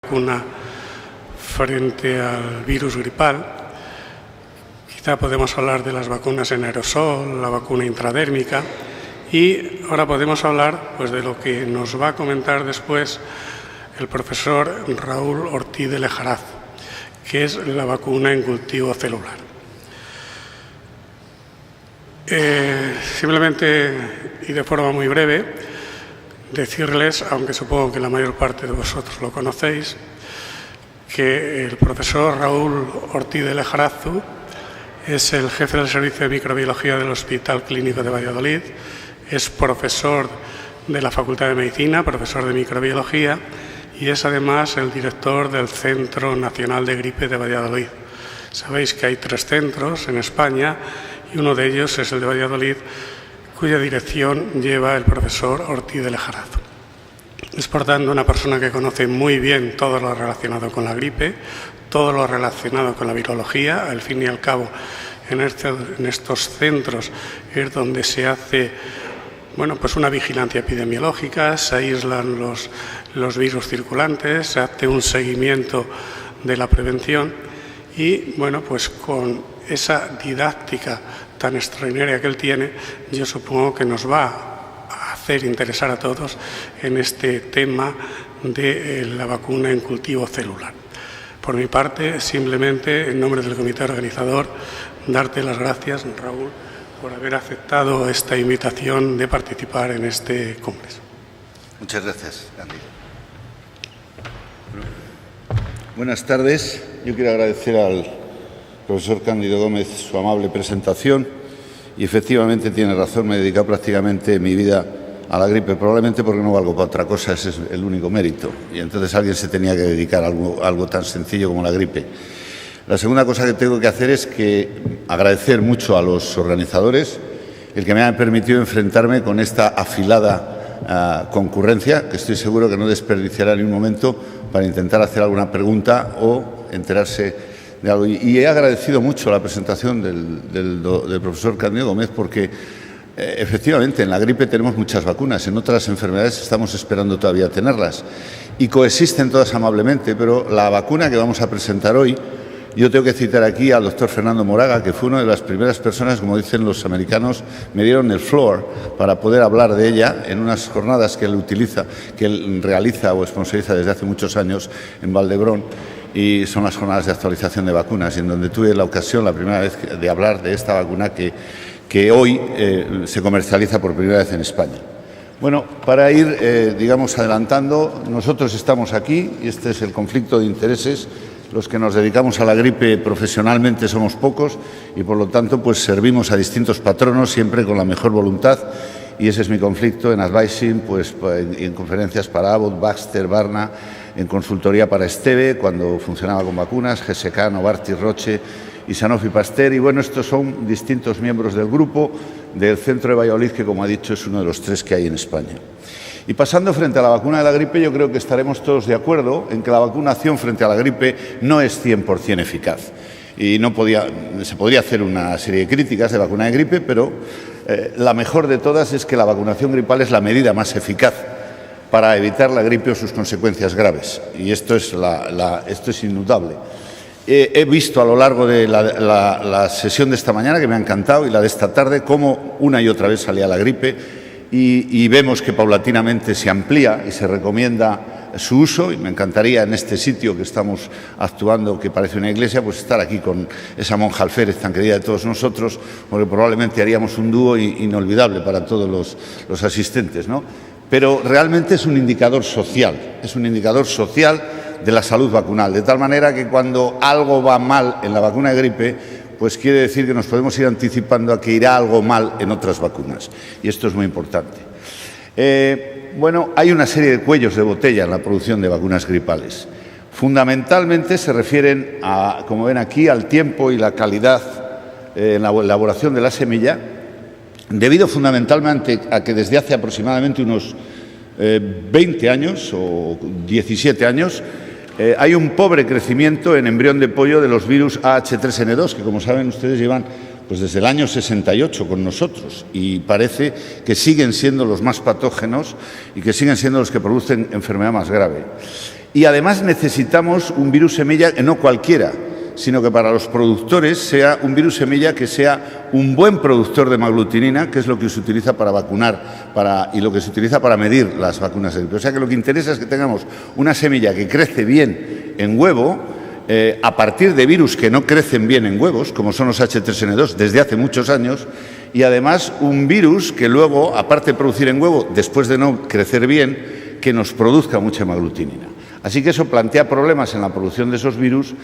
vacuna frente al virus gripal. Quizá podemos hablar de las vacunas en aerosol, la vacuna intradérmica, y ahora podemos hablar pues, de lo que nos va a comentar después el profesor Raúl Ortiz de Lejaraz, que es la vacuna en cultivo celular. Simplemente y de forma muy breve, decirles, aunque supongo que la mayor parte de vosotros lo conocéis, que el profesor Raúl Ortiz de Lejaraz es el jefe del Servicio de Microbiología del Hospital Clínico de Valladolid, es profesor de la Facultad de Medicina, profesor de Microbiología, y es además el director del Centro Nacional de Gripe de Valladolid. Sabéis que hay 3 centros en España y uno de ellos es el de Valladolid, cuya dirección lleva el profesor Ortiz de Lejaraz. Es, por tanto, una persona que conoce muy bien todo lo relacionado con la gripe, todo lo relacionado con la virología. Al fin y al cabo, en estos centros es donde se hace pues una vigilancia epidemiológica, se aíslan los virus circulantes, se hace un seguimiento de la prevención y, pues con esa didáctica tan extraordinaria que él tiene, yo supongo que nos va a hacer interesar a todos en este tema de la vacuna en cultivo celular. Por mi parte, simplemente, en nombre del comité organizador, darte las gracias, Raúl, por haber aceptado esta invitación de participar en este congreso. Muchas gracias, Cándido. Buenas tardes. Yo quiero agradecer al profesor Cándido Gómez su amable presentación y efectivamente tiene razón, me he dedicado prácticamente mi vida a la gripe, probablemente porque no valgo para otra cosa, ese es el único mérito, y entonces alguien se tenía que dedicar a algo tan sencillo como la gripe. La segunda cosa que tengo que hacer es agradecer mucho a los organizadores el que me han permitido enfrentarme con esta afilada concurrencia, que estoy seguro que no desperdiciará ni un momento para intentar hacer alguna pregunta o enterarse de algo. Y he agradecido mucho la presentación del profesor Cándido Gómez porque efectivamente en la gripe tenemos muchas vacunas, en otras enfermedades estamos esperando todavía tenerlas y coexisten todas amablemente, pero la vacuna que vamos a presentar hoy, yo tengo que citar aquí al doctor Fernando Moraga, que fue una de las primeras personas, como dicen los americanos, me dieron el floor para poder hablar de ella en unas jornadas que él realiza o sponsoriza desde hace muchos años en Valdebrón, y son las jornadas de actualización de vacunas, y en donde tuve la ocasión la primera vez de hablar de esta vacuna que hoy se comercializa por primera vez en España. Bueno, para ir, adelantando, nosotros estamos aquí y este es el conflicto de intereses. Los que nos dedicamos a la gripe profesionalmente somos pocos y, por lo tanto, pues servimos a distintos patronos siempre con la mejor voluntad y ese es mi conflicto en advising, pues en conferencias para Abbott, Baxter, Barna, en consultoría para Esteve, cuando funcionaba con vacunas, GSK, Novartis, Roche y Sanofi Pasteur. Y bueno, estos son distintos miembros del grupo del Centro de Valladolid, que como ha dicho es uno de los 3 que hay en España. Y pasando frente a la vacuna de la gripe, yo creo que estaremos todos de acuerdo en que la vacunación frente a la gripe no es 100% eficaz. Y se podría hacer una serie de críticas de vacuna de gripe, pero la mejor de todas es que la vacunación gripal es la medida más eficaz para evitar la gripe o sus consecuencias graves. Y esto es indudable. He visto a lo largo de la sesión de esta mañana, que me ha encantado, y la de esta tarde, cómo una y otra vez salía la gripe y vemos que paulatinamente se amplía y se recomienda su uso, y me encantaría en este sitio que estamos actuando, que parece una iglesia, pues estar aquí con esa monja alférez tan querida de todos nosotros, porque probablemente haríamos un dúo inolvidable para todos los asistentes, ¿no? Pero realmente es un indicador social de la salud vacunal, de tal manera que cuando algo va mal en la vacuna de gripe, pues quiere decir que nos podemos ir anticipando a que irá algo mal en otras vacunas, y esto es muy importante. Hay una serie de cuellos de botella en la producción de vacunas gripales. Fundamentalmente se refieren, como ven aquí, al tiempo y la calidad en la elaboración de la semilla, debido fundamentalmente a que desde hace aproximadamente unos 20 años o 17 años hay un pobre crecimiento en embrión de pollo de los virus AH3N2, que como saben ustedes llevan pues desde el año 68 con nosotros y parece que siguen siendo los más patógenos y que siguen siendo los que producen enfermedad más grave. Y además necesitamos un virus semilla, no cualquiera, sino que para los productores sea un virus semilla que sea un buen productor de hemaglutinina, que es lo que se utiliza para vacunar y lo que se utiliza para medir las vacunas de gripe. O sea que lo que interesa es que tengamos una semilla que crece bien en huevo, a partir de virus que no crecen bien en huevos, como son los H3N2 desde hace muchos años, y además un virus que luego, aparte de producir en huevo, después de no crecer bien, que nos produzca mucha hemaglutinina. Así que eso plantea problemas en la producción de esos virus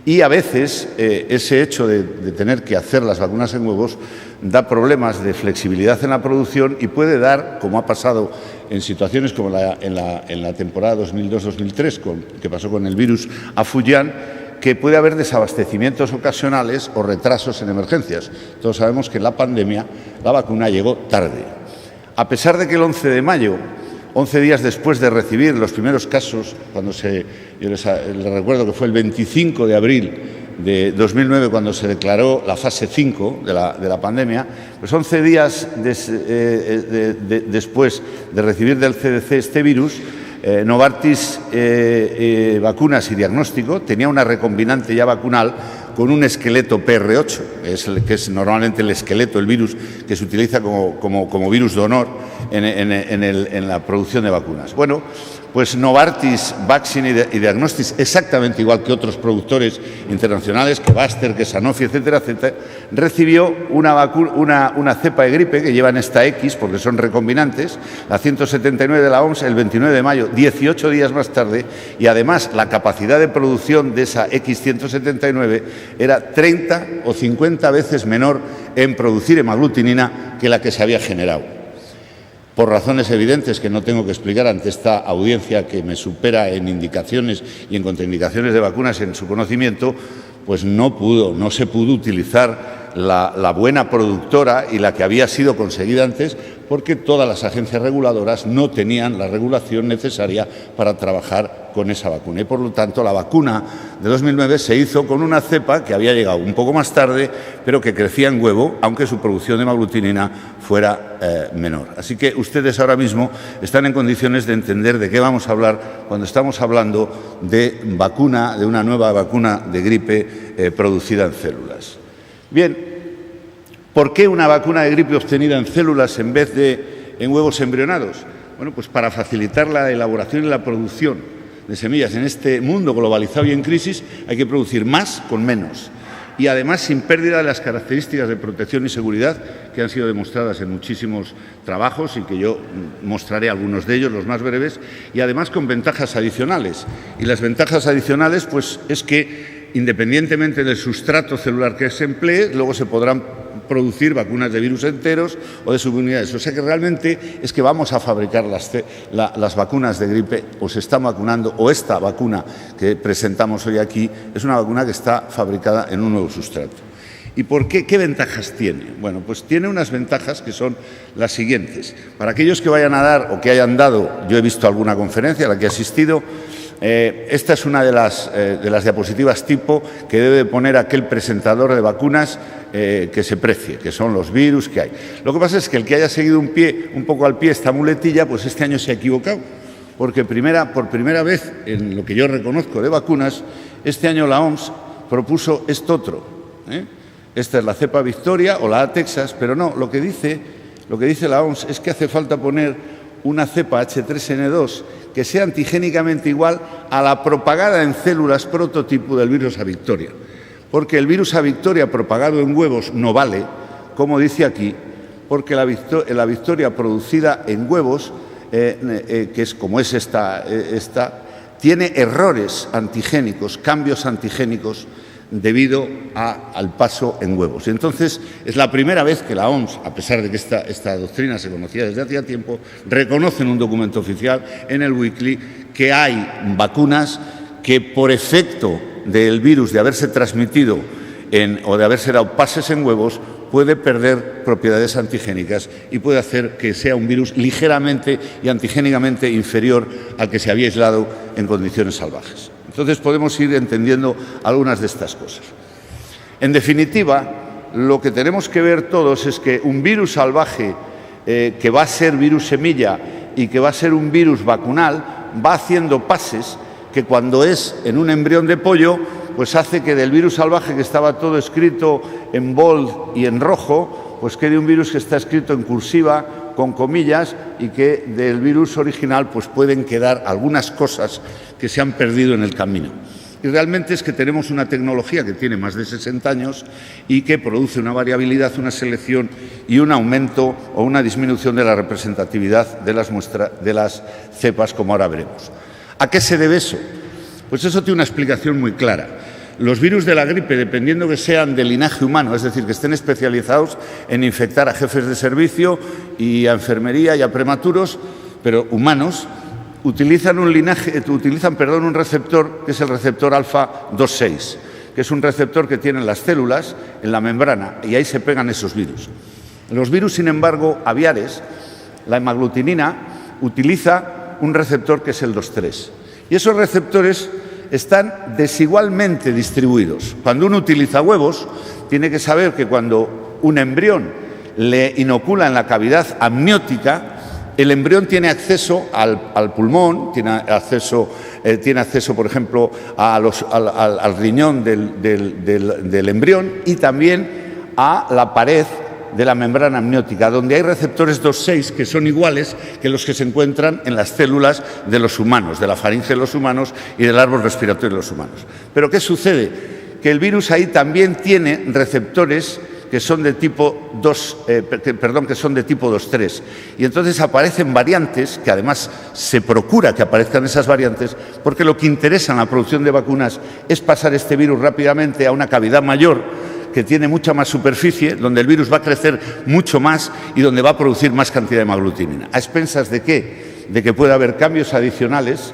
y a veces ese hecho de tener que hacer las vacunas en huevos da problemas de flexibilidad en la producción y puede dar, como ha pasado en situaciones como en la temporada 2002-2003, que pasó con el virus Afuyán, que puede haber desabastecimientos ocasionales o retrasos en emergencias. Todos sabemos que en la pandemia la vacuna llegó tarde. A pesar de que el 11 de mayo, 11 días después de recibir los primeros casos, yo les recuerdo que fue el 25 de abril de 2009 cuando se declaró la fase 5 de la pandemia, pues 11 días después de recibir del CDC este virus, Novartis Vacunas y Diagnóstico tenía una recombinante ya vacunal con un esqueleto PR8, que es normalmente el esqueleto, el virus que se utiliza como virus donor en la producción de vacunas. Bueno, pues Novartis Vaccine y Diagnostics, exactamente igual que otros productores internacionales, que Baster, que Sanofi, etcétera, etcétera, recibió una cepa de gripe que llevan esta X, porque son recombinantes, la 179 de la OMS, el 29 de mayo, 18 días más tarde, y además la capacidad de producción de esa X179 era 30 o 50 veces menor en producir hemaglutinina que la que se había generado. Por razones evidentes que no tengo que explicar ante esta audiencia que me supera en indicaciones y en contraindicaciones de vacunas en su conocimiento, pues no se pudo utilizar la buena productora y la que había sido conseguida antes, porque todas las agencias reguladoras no tenían la regulación necesaria para trabajar con esa vacuna. Y por lo tanto la vacuna de 2009 se hizo con una cepa que había llegado un poco más tarde, pero que crecía en huevo, aunque su producción de hemaglutinina fuera menor. Así que ustedes ahora mismo están en condiciones de entender de qué vamos a hablar cuando estamos hablando de vacuna, de una nueva vacuna de gripe producida en células. Bien, ¿por qué una vacuna de gripe obtenida en células en vez de en huevos embrionados? Bueno, pues para facilitar la elaboración y la producción de semillas en este mundo globalizado y en crisis hay que producir más con menos y además sin pérdida de las características de protección y seguridad que han sido demostradas en muchísimos trabajos y que yo mostraré algunos de ellos, los más breves, y además con ventajas adicionales. Y las ventajas adicionales pues es que independientemente del sustrato celular que se emplee, luego se podrán producir vacunas de virus enteros o de subunidades. O sea que realmente es que vamos a fabricar las vacunas de gripe, o se están vacunando, o esta vacuna que presentamos hoy aquí es una vacuna que está fabricada en un nuevo sustrato. ¿Y por qué? ¿Qué ventajas tiene? Bueno, pues tiene unas ventajas que son las siguientes. Para aquellos que vayan a dar o que hayan dado, yo he visto alguna conferencia a la que he asistido, esta es una de las diapositivas tipo que debe poner aquel presentador de vacunas que se precie, que son los virus que hay. Lo que pasa es que el que haya seguido un poco al pie esta muletilla, pues este año se ha equivocado, porque por primera vez en lo que yo reconozco de vacunas, este año la OMS propuso esto otro. Esta es la cepa Victoria o la A Texas, pero no, lo que dice la OMS es que hace falta poner una cepa H3N2 que sea antigénicamente igual a la propagada en células prototipo del virus A Victoria. Porque el virus A Victoria propagado en huevos no vale, como dice aquí, porque la Victoria producida en huevos, que es como es esta, tiene errores antigénicos, cambios antigénicos debido al paso en huevos. Y entonces es la primera vez que la OMS, a pesar de que esta doctrina se conocía desde hacía tiempo, reconoce en un documento oficial, en el Weekly, que hay vacunas que por efecto del virus de haberse transmitido o de haberse dado pases en huevos puede perder propiedades antigénicas y puede hacer que sea un virus ligeramente y antigénicamente inferior al que se había aislado en condiciones salvajes. Entonces podemos ir entendiendo algunas de estas cosas. En definitiva, lo que tenemos que ver todos es que un virus salvaje que va a ser virus semilla y que va a ser un virus vacunal va haciendo pases que cuando es en un embrión de pollo, pues hace que del virus salvaje, que estaba todo escrito en bold y en rojo, pues quede un virus que está escrito en cursiva, con comillas, y que del virus original pues pueden quedar algunas cosas que se han perdido en el camino. Y realmente es que tenemos una tecnología que tiene más de 60 años y que produce una variabilidad, una selección y un aumento o una disminución de la representatividad de las cepas, como ahora veremos. ¿A qué se debe eso? Pues eso tiene una explicación muy clara. Los virus de la gripe, dependiendo que sean de linaje humano, es decir, que estén especializados en infectar a jefes de servicio y a enfermería y a prematuros, pero humanos, utilizan un receptor que es el receptor alfa 2,6, que es un receptor que tienen las células en la membrana y ahí se pegan esos virus. Los virus, sin embargo, aviares, la hemaglutinina, utiliza un receptor que es el 2,3. Y esos receptores están desigualmente distribuidos. Cuando uno utiliza huevos, tiene que saber que cuando un embrión le inocula en la cavidad amniótica, el embrión tiene acceso al pulmón, tiene acceso, por ejemplo, al riñón del embrión y también a la pared de la membrana amniótica, donde hay receptores 2,6 que son iguales que los que se encuentran en las células de los humanos, de la faringe de los humanos y del árbol respiratorio de los humanos. Pero ¿qué sucede? Que el virus ahí también tiene receptores que son de tipo 2,3. Y entonces aparecen variantes, que además se procura que aparezcan esas variantes, porque lo que interesa en la producción de vacunas es pasar este virus rápidamente a una cavidad mayor, que tiene mucha más superficie, donde el virus va a crecer mucho más y donde va a producir más cantidad de hemaglutinina. ¿A expensas de qué? De que pueda haber cambios adicionales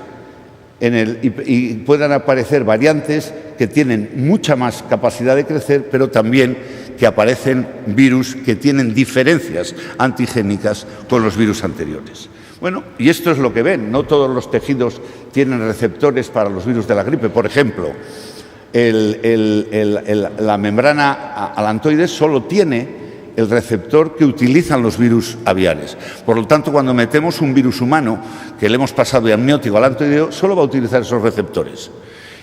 y puedan aparecer variantes que tienen mucha más capacidad de crecer, pero también que aparecen virus que tienen diferencias antigénicas con los virus anteriores. Bueno, y esto es lo que ven. No todos los tejidos tienen receptores para los virus de la gripe. Por ejemplo, la membrana alantoides solo tiene el receptor que utilizan los virus aviares. Por lo tanto, cuando metemos un virus humano que le hemos pasado de amniótico a alantoideo, solo va a utilizar esos receptores.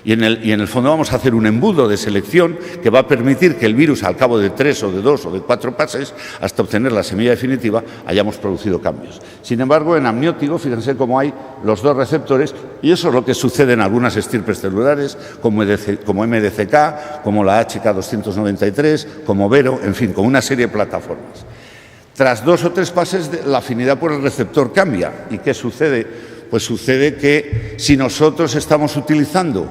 Y en el fondo vamos a hacer un embudo de selección que va a permitir que el virus, al cabo de 3 o de 2 o de 4 pases, hasta obtener la semilla definitiva, hayamos producido cambios. Sin embargo, en amniótico, fíjense cómo hay los dos receptores, y eso es lo que sucede en algunas estirpes celulares, como MDCK, como la HK293, como Vero, en fin, con una serie de plataformas. Tras 2 o 3 pases, la afinidad por el receptor cambia. ¿Y qué sucede? Pues sucede que si nosotros estamos utilizando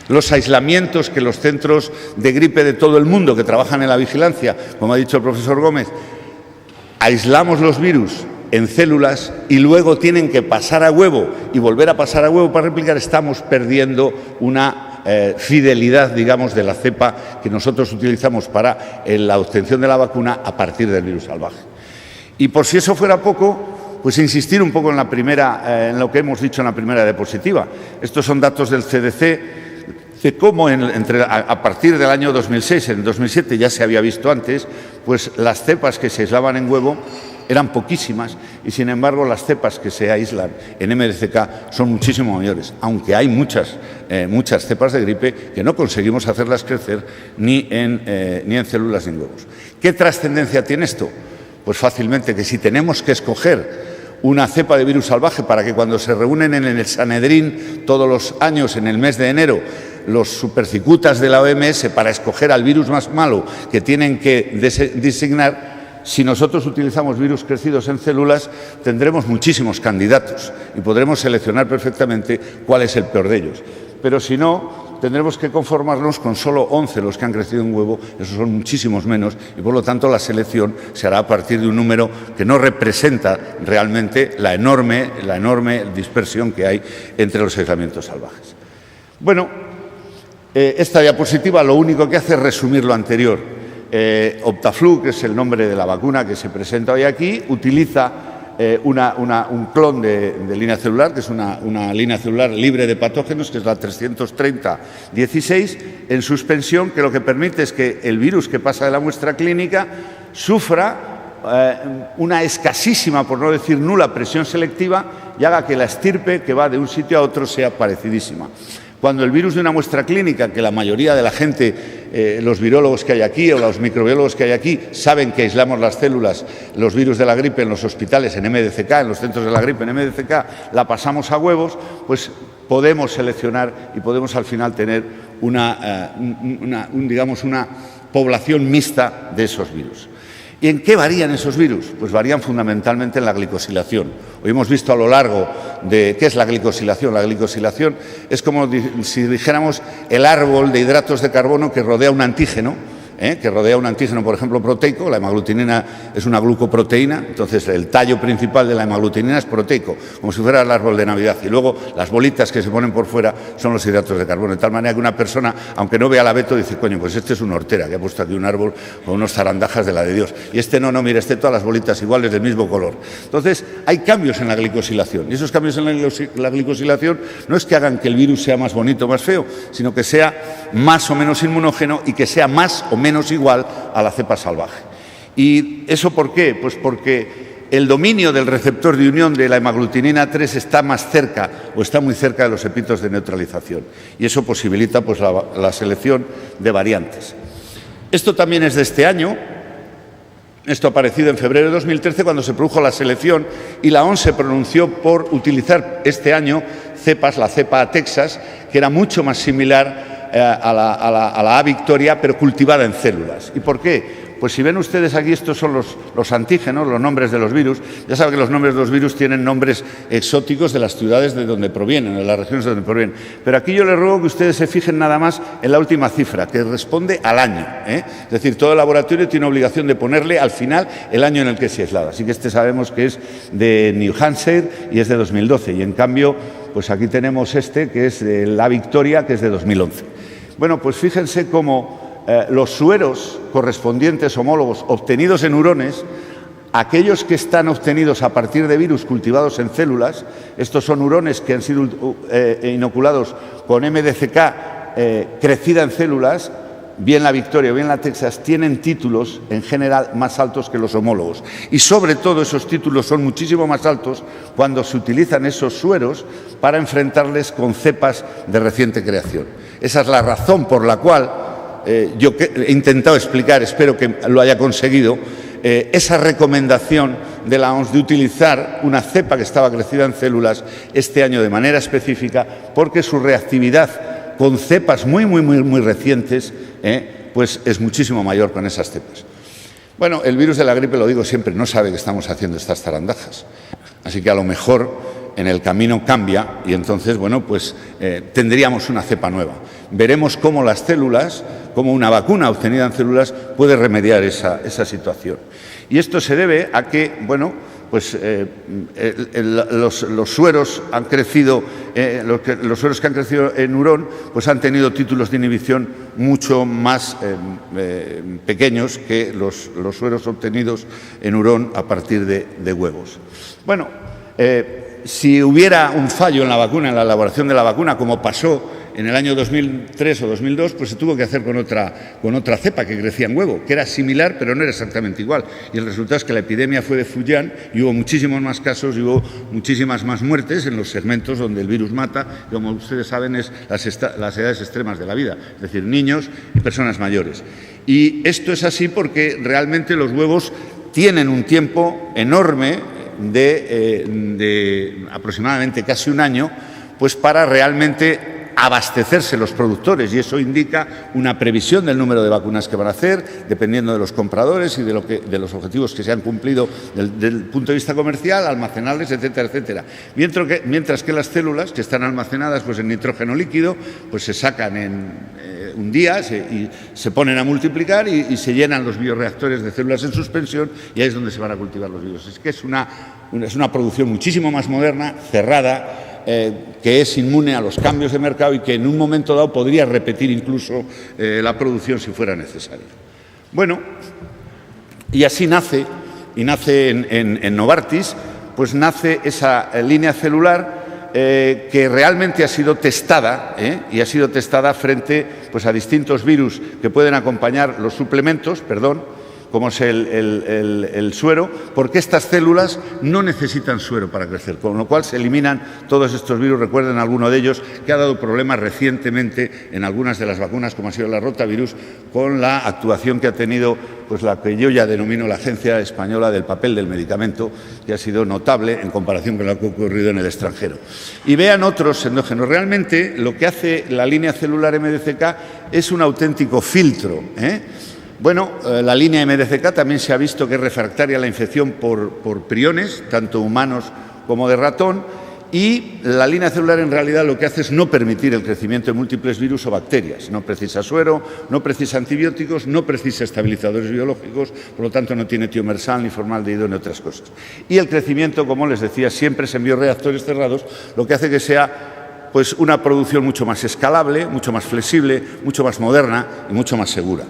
los aislamientos que los centros de gripe de todo el mundo que trabajan en la vigilancia, como ha dicho el profesor Gómez, aislamos los virus en células y luego tienen que pasar a huevo y volver a pasar a huevo para replicar, estamos perdiendo una fidelidad, digamos, de la cepa que nosotros utilizamos para la obtención de la vacuna a partir del virus salvaje. Y por si eso fuera poco, pues insistir un poco en lo que hemos dicho en la primera diapositiva. Estos son datos del CDC, de cómo a partir del año 2006, en 2007 ya se había visto antes, pues las cepas que se aislaban en huevo eran poquísimas y, sin embargo, las cepas que se aíslan en MDCK son muchísimo mayores, aunque hay muchas cepas de gripe que no conseguimos hacerlas crecer ni en células ni en huevos. ¿Qué trascendencia tiene esto? Pues fácilmente que si tenemos que escoger una cepa de virus salvaje para que cuando se reúnen en el Sanedrín todos los años en el mes de enero los supercicutas de la OMS para escoger al virus más malo que tienen que designar, si nosotros utilizamos virus crecidos en células tendremos muchísimos candidatos y podremos seleccionar perfectamente cuál es el peor de ellos. Pero si no, tendremos que conformarnos con solo 11 los que han crecido en huevo, esos son muchísimos menos, y por lo tanto la selección se hará a partir de un número que no representa realmente la enorme dispersión que hay entre los aislamientos salvajes. Bueno, esta diapositiva lo único que hace es resumir lo anterior. Optaflu, que es el nombre de la vacuna que se presenta hoy aquí, utiliza un clon de línea celular, que es una línea celular libre de patógenos, que es la 330-16, en suspensión, que lo que permite es que el virus que pasa de la muestra clínica sufra una escasísima, por no decir nula, presión selectiva y haga que la estirpe que va de un sitio a otro sea parecidísima. Cuando el virus de una muestra clínica, que la mayoría de la gente, los virólogos que hay aquí o los microbiólogos que hay aquí, saben que aislamos las células, los virus de la gripe en los hospitales, en MDCK, en los centros de la gripe, en MDCK, la pasamos a huevos, pues podemos seleccionar y podemos al final tener digamos una población mixta de esos virus. ¿Y en qué varían esos virus? Pues varían fundamentalmente en la glicosilación. Hoy hemos visto a lo largo de qué es la glicosilación. La glicosilación es como si dijéramos el árbol de hidratos de carbono que rodea un antígeno, por ejemplo, proteico. La hemaglutinina es una glucoproteína, entonces el tallo principal de la hemaglutinina es proteico, como si fuera el árbol de Navidad. Y luego las bolitas que se ponen por fuera son los hidratos de carbono, de tal manera que una persona, aunque no vea el abeto, dice, coño, pues este es una hortera, que ha puesto aquí un árbol con unos zarandajas de la de Dios. Y este no, mira, todas las bolitas iguales del mismo color. Entonces, hay cambios en la glicosilación. Y esos cambios en la glicosilación no es que hagan que el virus sea más bonito o más feo, sino que sea más o menos inmunógeno y que sea más o menos igual a la cepa salvaje. ¿Y eso por qué? Pues porque el dominio del receptor de unión de la hemaglutinina 3 está más cerca o está muy cerca de los epitos de neutralización y eso posibilita pues, la selección de variantes. Esto también es de este año. Esto ha aparecido en febrero de 2013 cuando se produjo la selección y la OMS se pronunció por utilizar este año cepas, la cepa Texas, que era mucho más similar a la A Victoria, pero cultivada en células. ¿Y por qué? Pues si ven ustedes aquí, estos son los antígenos, los nombres de los virus. Ya saben que los nombres de los virus tienen nombres exóticos de las ciudades de donde provienen, de las regiones de donde provienen. Pero aquí yo les ruego que ustedes se fijen nada más en la última cifra, que responde al año, ¿eh? Es decir, todo el laboratorio tiene obligación de ponerle al final el año en el que se ha aislado. Así que este sabemos que es de New Hampshire y es de 2012. Y en cambio, pues aquí tenemos este, que es de la Victoria, que es de 2011. Bueno, pues fíjense cómo los sueros correspondientes homólogos obtenidos en hurones, aquellos que están obtenidos a partir de virus cultivados en células, estos son hurones que han sido inoculados con MDCK crecida en células, bien la Victoria o bien la Texas, tienen títulos en general más altos que los homólogos. Y sobre todo esos títulos son muchísimo más altos cuando se utilizan esos sueros para enfrentarles con cepas de reciente creación. Esa es la razón por la cual yo he intentado explicar, espero que lo haya conseguido, esa recomendación de la OMS de utilizar una cepa que estaba crecida en células este año de manera específica porque su reactividad con cepas muy recientes pues es muchísimo mayor con esas cepas. Bueno, el virus de la gripe, lo digo siempre, no sabe que estamos haciendo estas zarandajas, así que a lo mejor en el camino cambia y entonces, bueno, pues tendríamos una cepa nueva. Veremos cómo las células, cómo una vacuna obtenida en células puede remediar esa situación. Y esto se debe a que, bueno, pues los sueros han crecido, los sueros que han crecido en hurón, pues han tenido títulos de inhibición mucho más pequeños que los sueros obtenidos en hurón a partir de huevos. Bueno, si hubiera un fallo en la vacuna, en la elaboración de la vacuna, como pasó en el año 2003 o 2002, pues se tuvo que hacer con otra cepa que crecía en huevo, que era similar, pero no era exactamente igual. Y el resultado es que la epidemia fue de Fujian y hubo muchísimos más casos y hubo muchísimas más muertes en los segmentos donde el virus mata, como ustedes saben, es las edades extremas de la vida, es decir, niños y personas mayores. Y esto es así porque realmente los huevos tienen un tiempo enorme de aproximadamente casi un año, pues para realmente abastecerse los productores, y eso indica una previsión del número de vacunas que van a hacer, dependiendo de los compradores y de los objetivos que se han cumplido desde el punto de vista comercial, almacenarles, etcétera, etcétera. Mientras que las células que están almacenadas pues en nitrógeno líquido, pues se sacan en un día y se ponen a multiplicar y se llenan los bioreactores de células en suspensión y ahí es donde se van a cultivar los virus. Es que es una producción muchísimo más moderna, cerrada, que es inmune a los cambios de mercado y que en un momento dado podría repetir incluso la producción si fuera necesario. Bueno, y así nace en Novartis, pues nace esa línea celular que realmente ha sido testada y ha sido testada frente pues, a distintos virus que pueden acompañar los suplementos, como es el suero, porque estas células no necesitan suero para crecer, con lo cual se eliminan todos estos virus. Recuerden alguno de ellos que ha dado problemas recientemente en algunas de las vacunas, como ha sido la rotavirus, con la actuación que ha tenido pues la que yo ya denomino la Agencia Española del Papel del Medicamento, que ha sido notable en comparación con lo que ha ocurrido en el extranjero. Y vean otros endógenos. Realmente lo que hace la línea celular MDCK es un auténtico filtro, Bueno, la línea MDCK también se ha visto que es refractaria a la infección por priones, tanto humanos como de ratón, y la línea celular en realidad lo que hace es no permitir el crecimiento de múltiples virus o bacterias. No precisa suero, no precisa antibióticos, no precisa estabilizadores biológicos, por lo tanto no tiene tiomersal ni formaldehído ni otras cosas. Y el crecimiento, como les decía, siempre es en bioreactores cerrados, lo que hace que sea pues, una producción mucho más escalable, mucho más flexible, mucho más moderna y mucho más segura.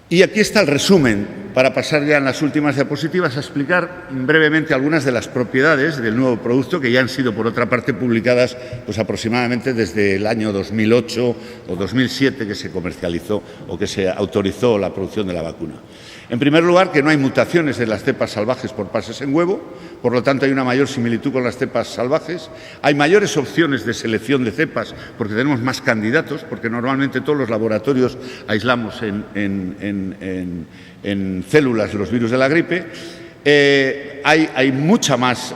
Y aquí está el resumen, para pasar ya en las últimas diapositivas a explicar brevemente algunas de las propiedades del nuevo producto que ya han sido, por otra parte, publicadas pues, aproximadamente desde el año 2008 o 2007 que se comercializó o que se autorizó la producción de la vacuna. En primer lugar, que no hay mutaciones de las cepas salvajes por pases en huevo, por lo tanto hay una mayor similitud con las cepas salvajes. Hay mayores opciones de selección de cepas porque tenemos más candidatos, porque normalmente todos los laboratorios aislamos en células los virus de la gripe. Hay mucha más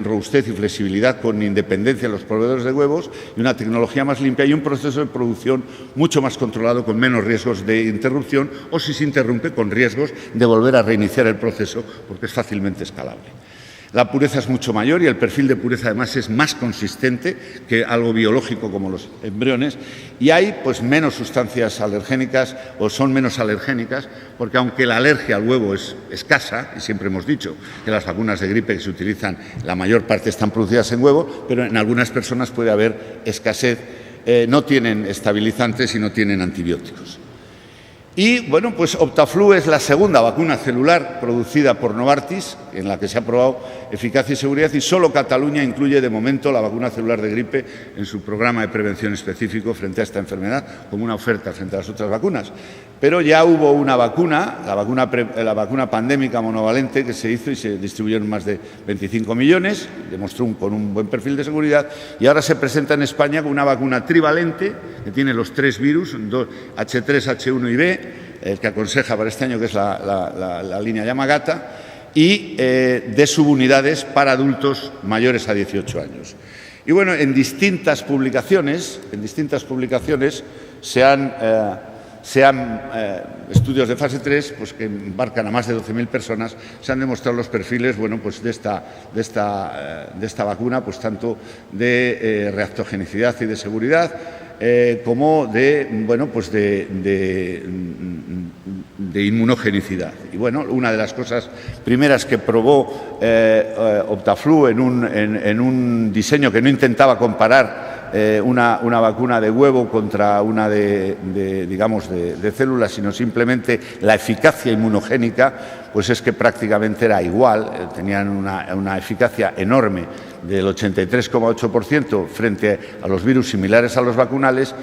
robustez y flexibilidad con independencia de los proveedores de huevos y una tecnología más limpia y un proceso de producción mucho más controlado con menos riesgos de interrupción o, si se interrumpe, con riesgos de volver a reiniciar el proceso porque es fácilmente escalable. La pureza es mucho mayor y el perfil de pureza además es más consistente que algo biológico como los embriones, y hay pues menos sustancias alergénicas o son menos alergénicas, porque aunque la alergia al huevo es escasa, y siempre hemos dicho que las vacunas de gripe que se utilizan la mayor parte están producidas en huevo, pero en algunas personas puede haber escasez, no tienen estabilizantes y no tienen antibióticos. Y, bueno, pues Optaflu es la segunda vacuna celular producida por Novartis, en la que se ha probado eficacia y seguridad, y solo Cataluña incluye de momento la vacuna celular de gripe en su programa de prevención específico frente a esta enfermedad, como una oferta frente a las otras vacunas. Pero ya hubo una vacuna, la vacuna pandémica monovalente, que se hizo y se distribuyeron más de 25 millones, demostró con un buen perfil de seguridad, y ahora se presenta en España con una vacuna trivalente, que tiene los 3 virus, H3, H1 y B, el que aconseja para este año, que es la línea Yamagata, y de subunidades para adultos mayores a 18 años. Y bueno, en distintas publicaciones se han estudios de fase 3 pues, que embarcan a más de 12.000 personas, se han demostrado los perfiles pues, de esta vacuna, pues, tanto de reactogenicidad y de seguridad, como de inmunogenicidad. Y bueno, una de las cosas primeras que probó Optaflu en un diseño que no intentaba comparar una vacuna de huevo contra una de células, sino simplemente la eficacia inmunogénica, pues es que prácticamente era igual, tenían una eficacia enorme del 83,8% frente a los virus similares a los vacunales,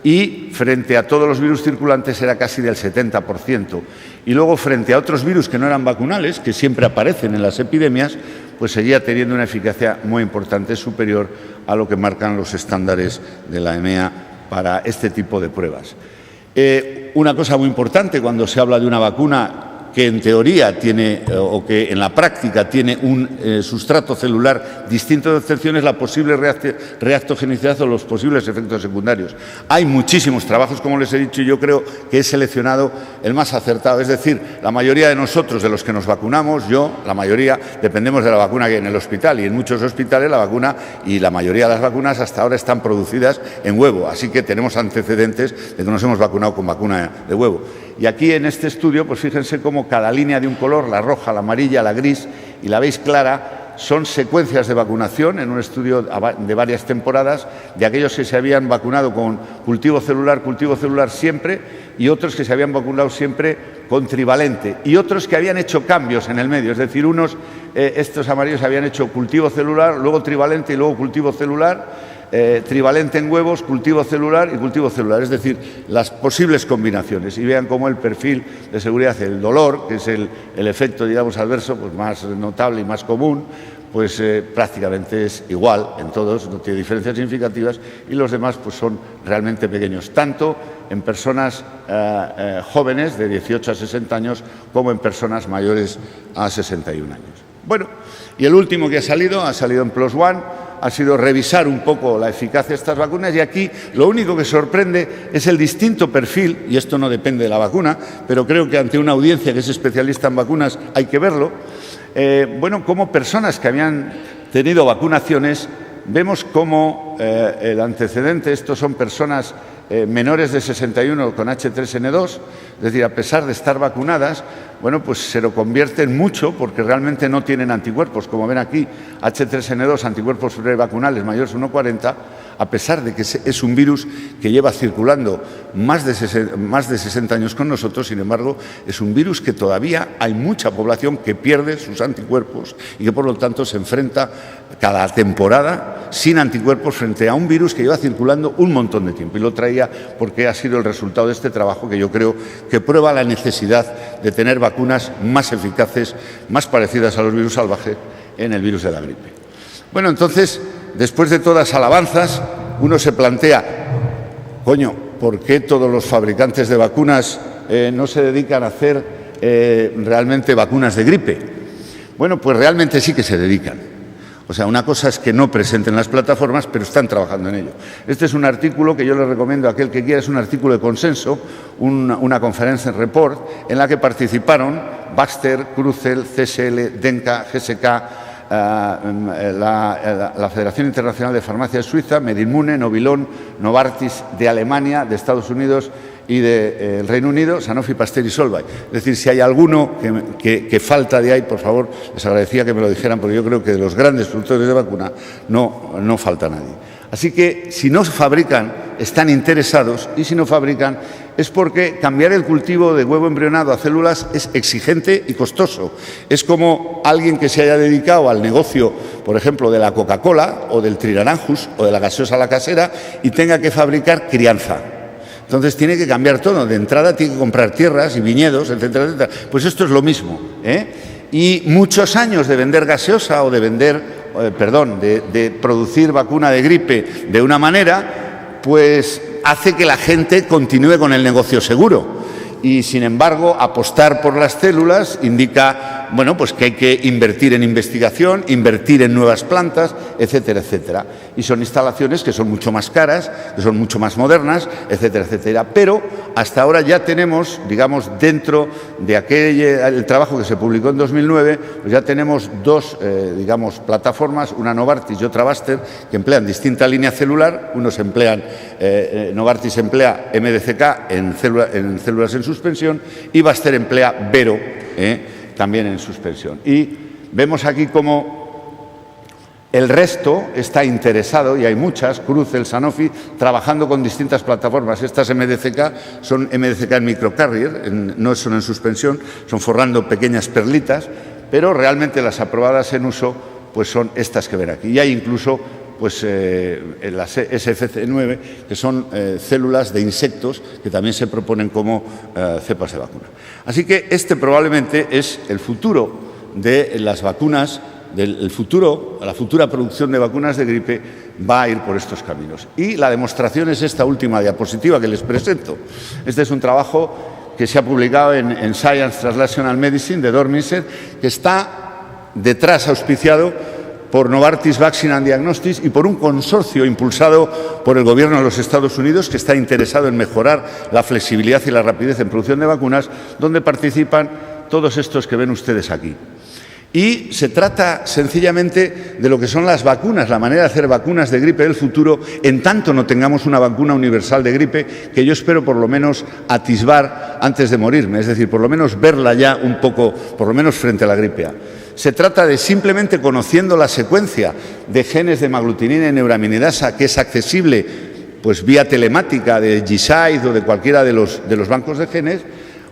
y frente a todos los virus circulantes era casi del 70%. Y luego, frente a otros virus que no eran vacunales, que siempre aparecen en las epidemias, pues seguía teniendo una eficacia muy importante, superior a lo que marcan los estándares de la EMEA para este tipo de pruebas. Una cosa muy importante cuando se habla de una vacuna que en teoría tiene, o que en la práctica tiene un sustrato celular distinto de obtención, es la posible reactogenicidad o los posibles efectos secundarios. Hay muchísimos trabajos, como les he dicho, y yo creo que he seleccionado el más acertado. Es decir, la mayoría de nosotros, de los que nos vacunamos, la mayoría, dependemos de la vacuna que hay en el hospital, y en muchos hospitales la vacuna y la mayoría de las vacunas hasta ahora están producidas en huevo, así que tenemos antecedentes de que nos hemos vacunado con vacuna de huevo. Y aquí en este estudio, pues fíjense cómo cada línea de un color, la roja, la amarilla, la gris y la veis clara, son secuencias de vacunación en un estudio de varias temporadas de aquellos que se habían vacunado con cultivo celular siempre, y otros que se habían vacunado siempre con trivalente, y otros que habían hecho cambios en el medio, es decir, estos amarillos habían hecho cultivo celular, luego trivalente y luego cultivo celular. trivalente en huevos, cultivo celular y cultivo celular, es decir, las posibles combinaciones. Y vean cómo el perfil de seguridad, el dolor, que es el efecto, digamos, adverso, pues más notable y más común, pues prácticamente es igual en todos, no tiene diferencias significativas, y los demás pues son realmente pequeños, tanto en personas jóvenes de 18 a 60 años como en personas mayores a 61 años. Bueno, y el último que ha salido en PLOS ONE, ha sido revisar un poco la eficacia de estas vacunas, y aquí lo único que sorprende es el distinto perfil, y esto no depende de la vacuna, pero creo que ante una audiencia que es especialista en vacunas hay que verlo. Bueno, como personas que habían tenido vacunaciones, vemos como el antecedente, estos son personas menores de 61 con H3N2, es decir, a pesar de estar vacunadas, bueno, pues se lo convierten mucho porque realmente no tienen anticuerpos. Como ven aquí, H3N2, anticuerpos prevacunales mayores a 1,40, a pesar de que es un virus que lleva circulando más de 60 años con nosotros, sin embargo, es un virus que todavía hay mucha población que pierde sus anticuerpos y que, por lo tanto, se enfrenta cada temporada sin anticuerpos frente a un virus que lleva circulando un montón de tiempo. Y lo traía porque ha sido el resultado de este trabajo que yo creo que prueba la necesidad de tener vacunas más eficaces, más parecidas a los virus salvajes en el virus de la gripe. Bueno, entonces, después de todas alabanzas, uno se plantea, coño, ¿por qué todos los fabricantes de vacunas no se dedican a hacer realmente vacunas de gripe? Bueno, pues realmente sí que se dedican. O sea, una cosa es que no presenten las plataformas, pero están trabajando en ello. Este es un artículo que yo le recomiendo a aquel que quiera, es un artículo de consenso, una conference report, en la que participaron Baxter, Crucel, CSL, Denka, GSK, la Federación Internacional de Farmacia de Suiza, Medimmune, Novilon, Novartis de Alemania, de Estados Unidos y del Reino Unido, Sanofi, Pasteur y Solvay. Es decir, si hay alguno que falta de ahí, por favor, les agradecería que me lo dijeran, porque yo creo que de los grandes productores de vacuna no falta nadie. Así que si no fabrican, están interesados, y si no fabrican es porque cambiar el cultivo de huevo embrionado a células es exigente y costoso. Es como alguien que se haya dedicado al negocio, por ejemplo, de la Coca-Cola o del Trinaranjus o de la gaseosa La Casera y tenga que fabricar crianza. Entonces tiene que cambiar todo. De entrada tiene que comprar tierras y viñedos, etcétera, etcétera. Pues esto es lo mismo, Y muchos años de vender gaseosa o de vender, de producir vacuna de gripe de una manera, pues hace que la gente continúe con el negocio seguro. Y, sin embargo, apostar por las células indica, bueno, pues que hay que invertir en investigación, invertir en nuevas plantas, etcétera, etcétera. Y son instalaciones que son mucho más caras, que son mucho más modernas, etcétera, etcétera. Pero hasta ahora ya tenemos, digamos, dentro de el trabajo que se publicó en 2009, pues ya tenemos dos, plataformas, una Novartis y otra Baxter, que emplean distinta línea celular. Novartis emplea MDCK en células en suspensión y Baxter emplea Vero también en suspensión. Y vemos aquí cómo el resto está interesado, y hay muchas, Crucel, Sanofi, trabajando con distintas plataformas. Estas MDCK son MDCK en microcarrier, no son en suspensión, son forrando pequeñas perlitas, pero realmente las aprobadas en uso pues son estas que ven aquí. Y hay incluso pues las SFC9, que son células de insectos que también se proponen como cepas de vacuna. Así que este probablemente es el futuro de las vacunas, la futura producción de vacunas de gripe va a ir por estos caminos. Y la demostración es esta última diapositiva que les presento. Este es un trabajo que se ha publicado en Science Translational Medicine de Dormitzer, que está detrás auspiciado por Novartis Vaccine and Diagnostics y por un consorcio impulsado por el Gobierno de los Estados Unidos, que está interesado en mejorar la flexibilidad y la rapidez en producción de vacunas, donde participan todos estos que ven ustedes aquí. Y se trata sencillamente de lo que son las vacunas, la manera de hacer vacunas de gripe del futuro, en tanto no tengamos una vacuna universal de gripe, que yo espero por lo menos atisbar antes de morirme, es decir, por lo menos verla ya un poco, por lo menos frente a la gripe A. Se trata de simplemente conociendo la secuencia de genes de hemaglutinina y neuraminidasa, que es accesible pues vía telemática de GSIDE o de cualquiera de los bancos de genes,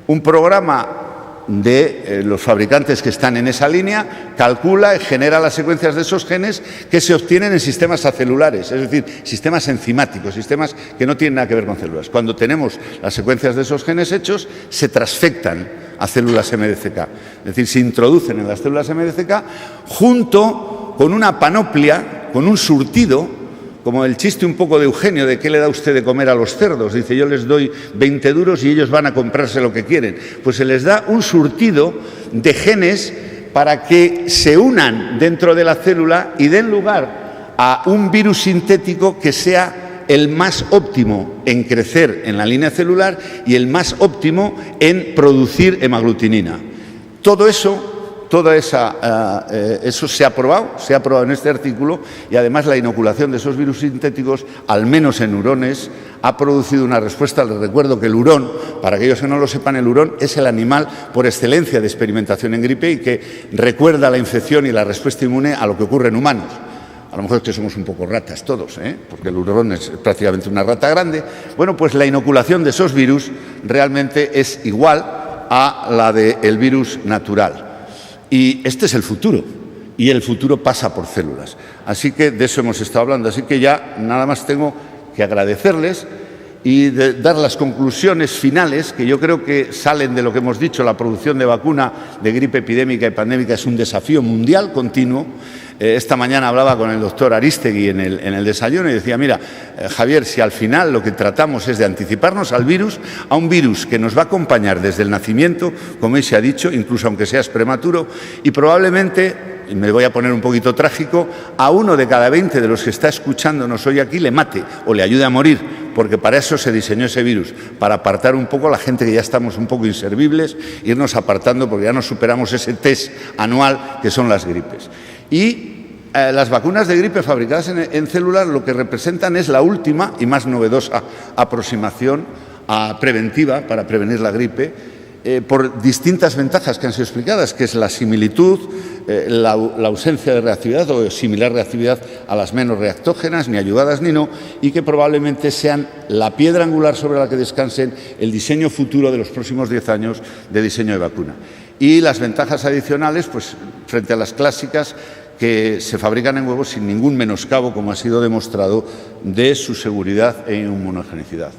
un programa de los fabricantes que están en esa línea, calcula y genera las secuencias de esos genes que se obtienen en sistemas acelulares, es decir, sistemas enzimáticos, sistemas que no tienen nada que ver con células. Cuando tenemos las secuencias de esos genes hechos, se transfectan a células MDCK, es decir, se introducen en las células MDCK junto con una panoplia, con un surtido, como el chiste un poco de Eugenio de qué le da usted de comer a los cerdos. Dice, yo les doy 20 duros y ellos van a comprarse lo que quieren. Pues se les da un surtido de genes para que se unan dentro de la célula y den lugar a un virus sintético que sea el más óptimo en crecer en la línea celular y el más óptimo en producir hemaglutinina. Todo eso se ha aprobado en este artículo, y además la inoculación de esos virus sintéticos, al menos en hurones, ha producido una respuesta. Les recuerdo que el hurón, para aquellos que no lo sepan, el hurón es el animal por excelencia de experimentación en gripe y que recuerda la infección y la respuesta inmune a lo que ocurre en humanos. A lo mejor es que somos un poco ratas todos, porque el hurón es prácticamente una rata grande. Bueno, pues la inoculación de esos virus realmente es igual a la del virus natural. Y este es el futuro, y el futuro pasa por células. Así que de eso hemos estado hablando. Así que ya nada más tengo que agradecerles y dar las conclusiones finales, que yo creo que salen de lo que hemos dicho. La producción de vacuna de gripe epidémica y pandémica es un desafío mundial continuo. Esta mañana hablaba con el doctor Aristegui en el desayuno y decía, mira, Javier, si al final lo que tratamos es de anticiparnos al virus, a un virus que nos va a acompañar desde el nacimiento, como se ha dicho, incluso aunque seas prematuro, y probablemente, y me voy a poner un poquito trágico, a 1 de cada 20 de los que está escuchándonos hoy aquí le mate o le ayude a morir, porque para eso se diseñó ese virus, para apartar un poco a la gente que ya estamos un poco inservibles, irnos apartando porque ya nos superamos ese test anual que son las gripes. Y las vacunas de gripe fabricadas en células lo que representan es la última y más novedosa aproximación preventiva para prevenir la gripe, por distintas ventajas que han sido explicadas, que es la similitud, la ausencia de reactividad o similar reactividad a las menos reactógenas, ni ayudadas ni no, y que probablemente sean la piedra angular sobre la que descansen el diseño futuro de los próximos 10 años de diseño de vacuna. Y las ventajas adicionales, pues frente a las clásicas, que se fabrican en huevos sin ningún menoscabo, como ha sido demostrado, de su seguridad e inmunogenicidad.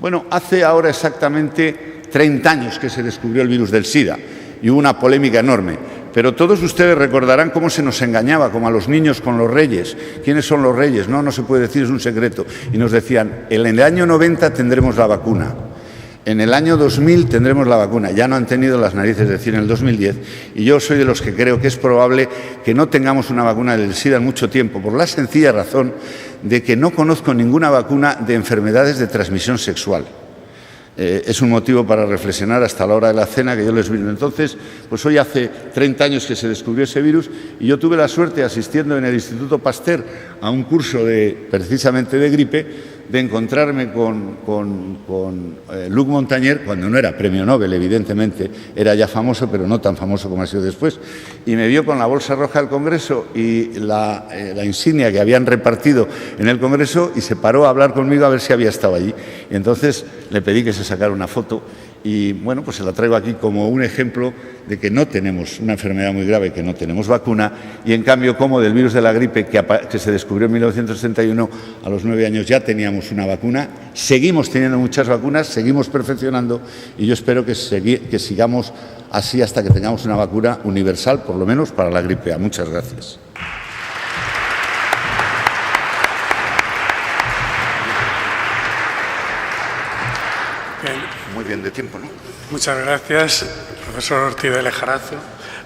Bueno, hace ahora exactamente 30 años que se descubrió el virus del SIDA y hubo una polémica enorme, pero todos ustedes recordarán cómo se nos engañaba, como a los niños con los reyes. ¿Quiénes son los reyes? No se puede decir, es un secreto. Y nos decían, en el año 90 tendremos la vacuna. En el año 2000 tendremos la vacuna. Ya no han tenido las narices de decir en el 2010, y yo soy de los que creo que es probable que no tengamos una vacuna del SIDA en mucho tiempo, por la sencilla razón de que no conozco ninguna vacuna de enfermedades de transmisión sexual. Es un motivo para reflexionar hasta la hora de la cena que yo les brindo. Entonces, pues hoy hace 30 años que se descubrió ese virus y yo tuve la suerte, asistiendo en el Instituto Pasteur a un curso precisamente de gripe, de encontrarme con Luc Montagnier, cuando no era premio Nobel, evidentemente, era ya famoso, pero no tan famoso como ha sido después, y me vio con la bolsa roja del Congreso y la insignia que habían repartido en el Congreso, y se paró a hablar conmigo a ver si había estado allí. Y entonces le pedí que se sacara una foto y, bueno, pues se la traigo aquí como un ejemplo de que no tenemos una enfermedad muy grave, que no tenemos vacuna, y en cambio como del virus de la gripe que se descubrió en 1961, a los 9 años ya teníamos una vacuna, seguimos teniendo muchas vacunas, seguimos perfeccionando, y yo espero que sigamos así hasta que tengamos una vacuna universal, por lo menos para la gripe A. Muchas gracias. Bien. Muy bien de tiempo, ¿no? Muchas gracias, profesor Ortiz de Lejarazu.